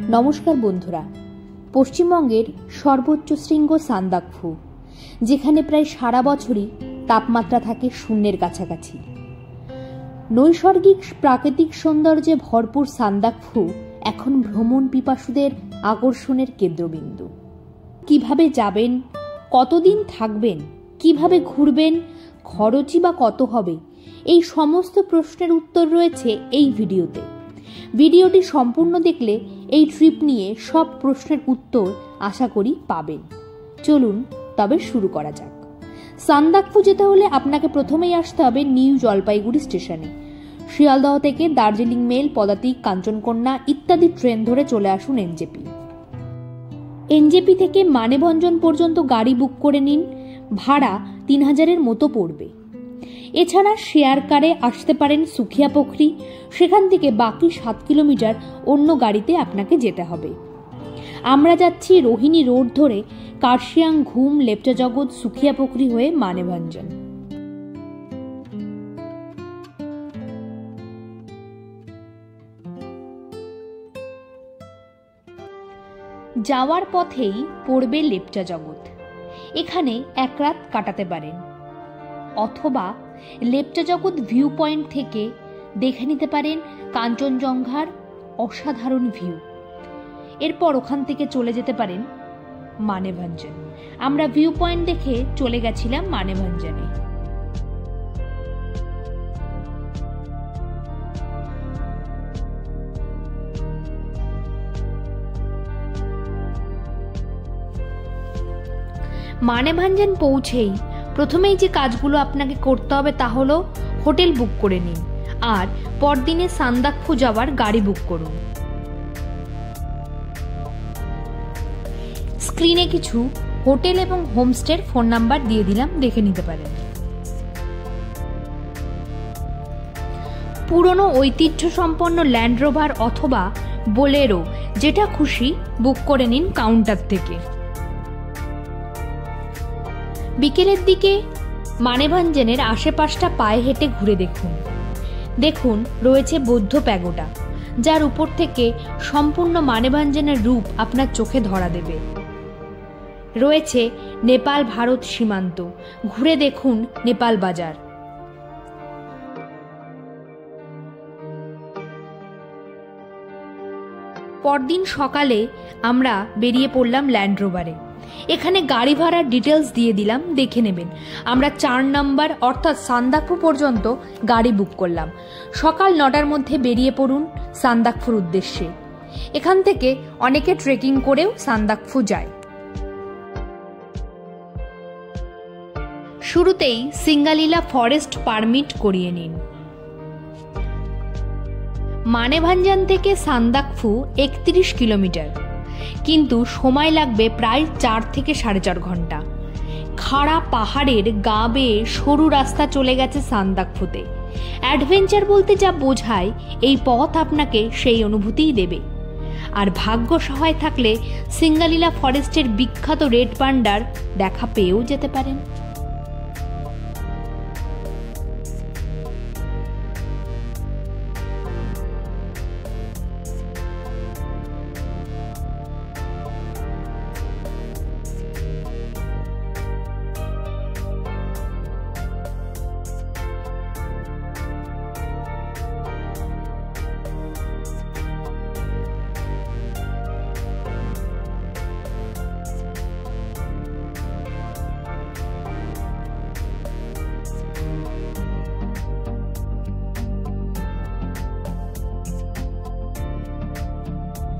নমস্কার বন্ধুরা। পশ্চিমবঙ্গের সর্বোচ্চ শৃঙ্গ সান্দাকফু, যেখানে প্রায় সারা বছরই তাপমাত্রা থাকে শূন্যের কাছাকাছি। নৈসর্গিক প্রাকৃতিক সৌন্দর্যে ভরপুর সান্দাকফু এখন ভ্রমণ পিপাসুদের আকর্ষণের কেন্দ্রবিন্দু। কিভাবে যাবেন, কতদিন থাকবেন, কিভাবে ঘুরবেন, খরচই বা কত হবে, এই সমস্ত প্রশ্নের উত্তর রয়েছে এই ভিডিওতে। ভিডিওটি সম্পূর্ণ দেখলে এই ট্রিপ নিয়ে সব প্রশ্নের উত্তর আশা করি পাবেন। চলুন তবে শুরু করা যাক। সান্দাকফু যেতে হলে আপনাকে প্রথমেই আসতে হবে নিউ জলপাইগুড়ি স্টেশনে। শিয়ালদহ থেকে দার্জিলিং মেল, পদাতিক, কাঞ্চনকন্যা ইত্যাদি ট্রেন ধরে চলে আসুন এনজেপি। এনজেপি থেকে মানেভঞ্জন পর্যন্ত গাড়ি বুক করে নিন। ভাড়া 3000-এর মতো পড়বে। এছাড়া শেয়ার কারে আসতে পারেন সুখিয়াপোখরি, সেখান থেকে বাকি 7 কিলোমিটার অন্য গাড়িতে আপনাকে যেতে হবে। আমরা যাচ্ছি রোহিণী রোড ধরে কার্শিয়াং, ঘুম, লেপচা জগৎ, সুখিয়াপোখরি হয়ে মানেভঞ্জন। যাওয়ার পথেই পড়বে লেপচা জগৎ। এখানে এক রাত কাটাতে পারেন, অথবা লেপচা জগৎ ভিউ পয়েন্ট থেকে দেখে নিতে পারেন কাঞ্চনজঙ্ঘার অসাধারণ ভিউ। এরপর ওখান থেকে চলে যেতে পারেন মানেভঞ্জন। আমরা ভিউ পয়েন্ট দেখে চলে গেছিলাম মানেভঞ্জনে। মানেভঞ্জন পৌঁছেই প্রথমেই যে কাজগুলো আপনাকে করতে হবে তা হলো হোটেল বুক করে নিন আর পরদিনে সান্দাকফু যাওয়ার গাড়ি বুক করুন। স্ক্রিনে কিছু হোটেল এবং হোমস্টের ফোন নাম্বার দিয়ে দিলাম, দেখে নিতে পারেন। পুরনো ঐতিহ্য সম্পন্ন ল্যান্ড রোভার অথবা বোলেরো, যেটা খুশি বুক করে নিন কাউন্টার থেকে। বিকেলের দিকে মানেভঞ্জনের আশেপাশটা পায়ে হেঁটে ঘুরে দেখুন রয়েছে বৌদ্ধ প্যাগোডা, যার উপর থেকে সম্পূর্ণ মানেভঞ্জনের রূপ আপনার চোখে ধরা দেবে। রয়েছে নেপাল ভারত সীমান্ত, ঘুরে দেখুন নেপাল বাজার। পরদিন সকালে আমরা বেরিয়ে পড়লাম ল্যান্ড রোভারে। এখানে গাড়ি ভাড়ার ডিটেলস দিয়ে দিলাম, দেখে নেবেন। আমরা 4 নম্বর অর্থাৎ সান্দাকফু পর্যন্ত গাড়ি বুক করলাম। সকাল 9টার মধ্যে বেরিয়ে পড়ুন সান্দাকফুর উদ্দেশ্যে। এখান থেকে অনেকে ট্রেকিং করেও সান্দাকফু যায়। শুরুতেই সিঙ্গালীলা ফরেস্ট পারমিট করিয়ে নিন। মানেভঞ্জন থেকে সান্দাকফু 31 কিলোমিটার, কিন্তু সময় লাগবে প্রায় 4 থেকে 4.5 ঘন্টা। খাড়া পাহাড়ের গা বেয়ে সরু রাস্তা চলে গেছে সান্দাকফুতে। অ্যাডভেঞ্চার বলতে যা বোঝায়, এই পথ আপনাকে সেই অনুভূতিই দেবে। আর ভাগ্য সহায় থাকলে সিঙ্গালীলা ফরেস্টের বিখ্যাত রেড পান্ডার দেখা পেয়েও যেতে পারেন।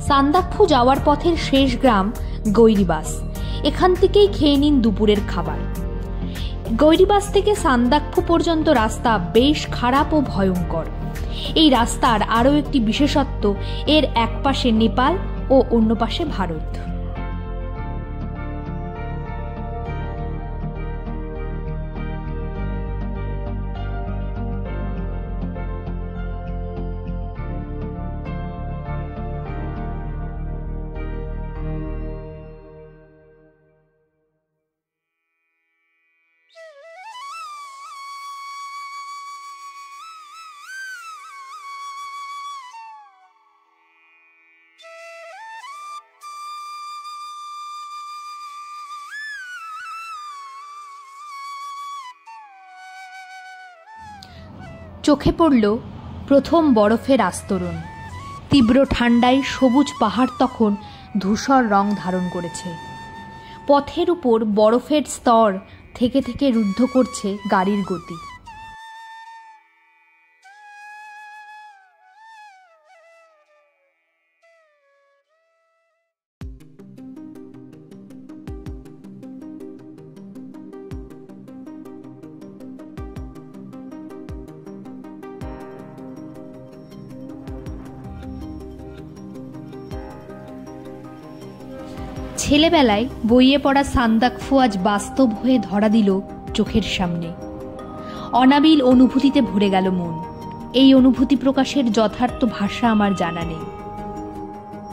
সান্দাকফু যাওয়ার পথের শেষ গ্রাম গৈরিবাস। এখান থেকেই খেয়ে নিন দুপুরের খাবার। গৈরিবাস থেকে সান্দাকফু পর্যন্ত রাস্তা বেশ খারাপ ও ভয়ঙ্কর। এই রাস্তার আরও একটি বিশেষত্ব, এর এক পাশে নেপাল ও অন্য পাশে ভারত। চোখে পড়ল প্রথম বরফের আস্তরণ। তীব্র ঠান্ডায় সবুজ পাহাড় তখন ধূসর রং ধারণ করেছে। পথের উপর বরফের স্তর থেকে থেকে রুদ্ধ করছে গাড়ির গতি। ছেলেবেলায় বইয়ে পড়া সান্দাকফু আজ বাস্তব হয়ে ধরা দিল চোখের সামনে। অনাবিল অনুভূতিতে ভরে গেল মন। এই অনুভূতি প্রকাশের যথার্থ ভাষা আমার জানা নেই।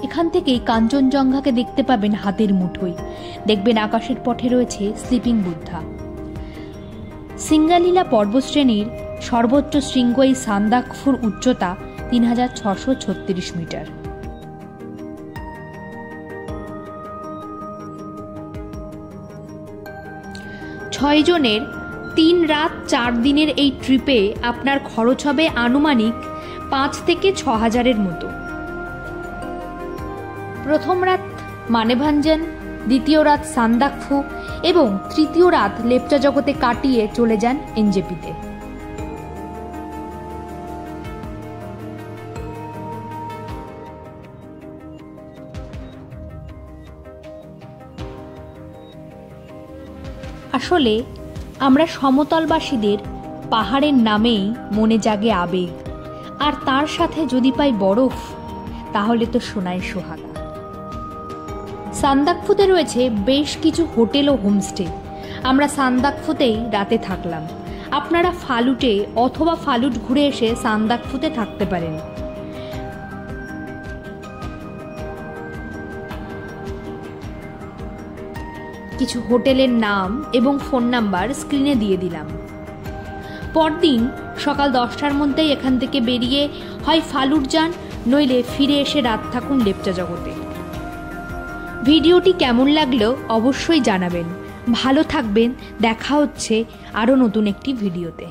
এখান থেকেই কাঞ্চনজঙ্ঘাকে দেখতে পাবেন হাতের মুঠোয়। দেখবেন আকাশের পথে রয়েছে স্লিপিং বুদ্ধা। সিঙ্গালীলা পর্বতশ্রেণীর সর্বোচ্চ শৃঙ্গ এই সান্দাকফুর উচ্চতা ৩৬৩৬ মিটার। ছয় জনের ৩ রাত ৪ দিনের এই ট্রিপে আপনার খরচ হবে আনুমানিক ৫ থেকে ৬,০০০-এর মতো। প্রথম রাত মানেভাঞ্জন, দ্বিতীয় রাত সান্দাকফু এবং তৃতীয় রাত লেপচা জগতে কাটিয়ে চলে যান এনজেপিতে। আসলে আমরা সমতলবাসীদের পাহাড়ের নামেই মনে জাগে আবেগ, আর তার সাথে যদি পাই বরফ, তাহলে তো সোনায় সোহাগা। সান্দাকফুতে রয়েছে বেশ কিছু হোটেল ও হোমস্টে। আমরা সান্দাকফুতেই রাতে থাকলাম। আপনারা ফালুটে অথবা ফালুট ঘুরে এসে সান্দাকফুতে থাকতে পারেন। কিছু হোটেলের নাম এবং ফোন নাম্বার স্ক্রিনে দিয়ে দিলাম। পরদিন সকাল 10টার মধ্যেই এখান থেকে বেরিয়ে হয় ফালুট যান, নইলে ফিরে এসে রাত থাকুন লেপচা জগতে। ভিডিওটি কেমন লাগলো অবশ্যই জানাবেন। ভালো থাকবেন। দেখা হচ্ছে আরও নতুন একটি ভিডিওতে।